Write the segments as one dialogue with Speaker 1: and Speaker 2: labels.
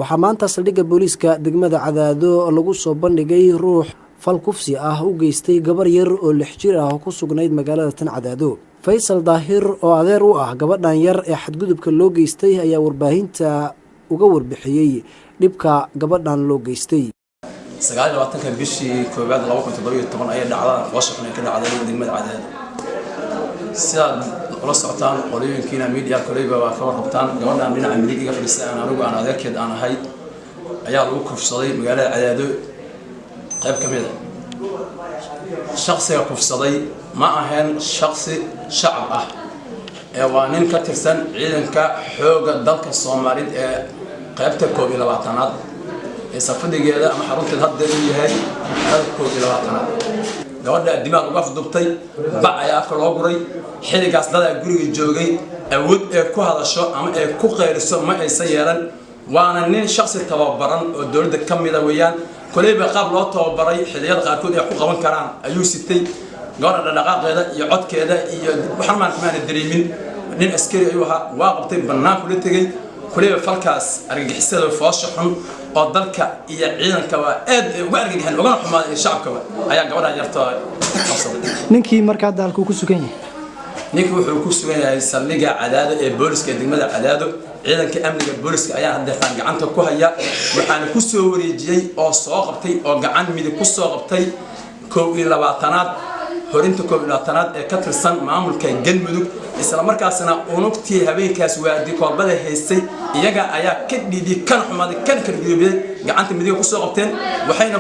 Speaker 1: waxaa maanta saldhigga booliiska degmada Cadaado lagu soo bandhigay ruux fal kufsi ah u geystay gabar yar oo 6 jir ah oo ku sugnayd magaalada tan Cadaado. Faysal Daahir oo adeer u ah gabadhan yar ee xadgudubka loo geystay ayaa warbaahinta uga warbixiyay dhibka gabadhan loo geystay.
Speaker 2: 29 bishii koobaad 2017 ay dhacday washaqna ka dhacday degmada Cadaado. sidaad la socotaan qolooyinkiina media koleyba waa ka warqabtaan gabadhan dhinaca midiga fadhiisa anigu aan adeerkeed aan ahay ayaa lagu kufsaday magaalada Cadaado qayb kamid ah. shakhsiga kufsaday ma ahayn shakhsi shacab ah ee waa nin ka tirsan ciidanka xooga dalka Soomaaliyeed ee qaybta 22aad ee safadigeeda ama xarunteeda hadda uu yahay 22aad. gabadha dimaag uga fudubtay bac ayaa afka loo guray xiligaas dad guriga joogay awood ee ku hadasho ama ee ku qeyriso ma aysan yeelan waana nin shakhsi tababaran oo dawladda kamid ah weeyaan koleyba qaab loo tababaray xiliyada qaarkood ay ku qaban karaan ayuu sitay gabadha dhaqaaqeeda iyo codkeeda iyo waxaan maanta dareemin nin askari ayuu ahaa waa qabtay banaanka la tagay koleyba falkaas argagixisada foosho xun oo dalka iyo ciidanka waa aad uga argagaxan uga xumaaday shacabka ayaa gabadha yarta qabsaday.
Speaker 3: ninkii markaa dalku ku sugan yahay
Speaker 2: ninkii wuxuu ku sugan yahay saldhigga Cadaado ee booliska degmada Cadaado ciidanka amniga booliska ayaa hadda gacanta ku haya waxaana ku soo wareejiyay oo soo qabtay oo gacan midig ku soo qabtay 22aad horinta 22aad ee ka tirsan maamulka Galmudug isla markaasna unugtii habeenkaas waadi koobada haystay iyaga ayaa ka dhidi kan xumaaday kan gudubay gacanta midig ku soo qabteen waxayna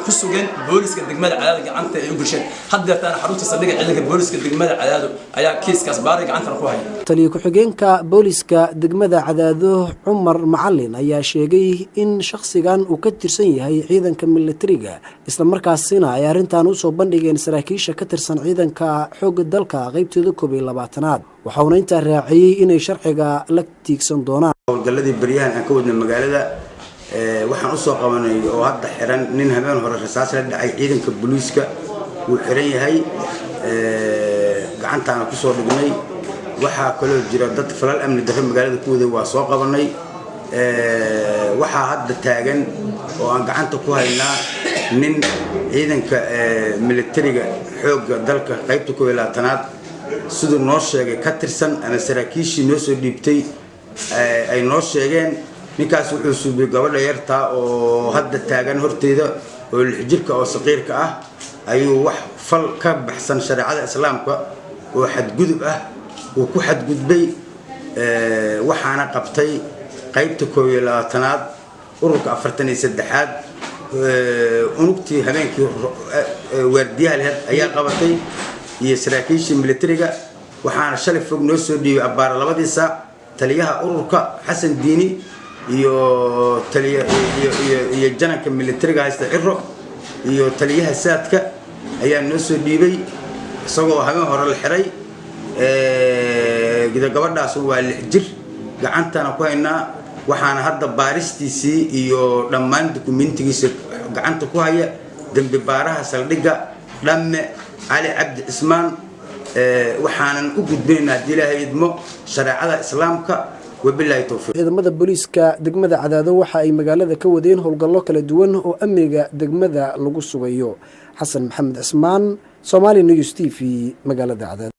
Speaker 2: ku sugeen booliska degmada Cadaado gacanta ay u gasheen hadda taan xarunta saldhigga ciidanka booliska degmada Cadaado ayaa kiiskaas baaray gacanta ku haya.
Speaker 1: taliye ku-xigeenka booliska degmada Cadaado Cumar Macallin ayaa sheegay in shakhsigan uu ka tirsan yahay ciidanka militariga isla markaasina ay arintan u soo bandhigeen saraakiisha ka tirsan ciidanka xoogga dalka qaybtooda 22aad waxaana inta raaciyay inay sharciga la tiigsan doonaan.
Speaker 4: howlgalladii baryahan aan ka wadnay magaalada waxaan u soo qabanay oo hadda xiran nin habeen hore rasaas la dhacay ciidanka booliiska uu xiran yahay gacantaana ku soo dhignay waxaa kaloo jira dad falal amni darro magaalada ku waday waa soo qabanay waxaa hadda taagan oo aan gacanta ku haynaa nin ciidanka militariga xoogga dalka qaybta 22aad sidoo noo sheegay ka tirsan ama saraakiishii noo soo dhiibtay ay noo sheegeen ninkaas wuxuu suubay gabadha yarta oo hadda taagan horteeda oo 6 jirka oo saqiirka ah ayuu wax fal ka baxsan shariicada islaamka oo xadgudub ah oo ku xadgudbay waxaana qabtay qaybta 22aad ururka 43aad unugtii habeenkii waardiyaha leh ayaa qabatay iyo saraakiishii militariga waxaana shalay fog noo soo dhiibay abaar 2 saac taliyaha ururka Xasan Diini iyo jananka militariga haysta Ciro iyo taliyaha saadka ayaa noo soo dhiibay isagoo habeen hore la xiray gabadhaas waa 6 jir gacantana ku haynaa waxaana hadda baaristiisii iyo dhammaan dokumentigiisa gacanta ku haya dambi baaraha saldhigga dhamme Ali Abdi Ismaan waxaanan u gudbinaynaa hadii Ilaahay idmo shariicada islaamka wabillahi tawfiiq.
Speaker 1: ciidamada booliiska degmada Cadaado waxa ay magaalada ka wadeen howlgallo kala duwan oo amniga degmada lagu sugayo. Xasan Maxamed Ismaan, Somali News TV, magaalada Cadaado.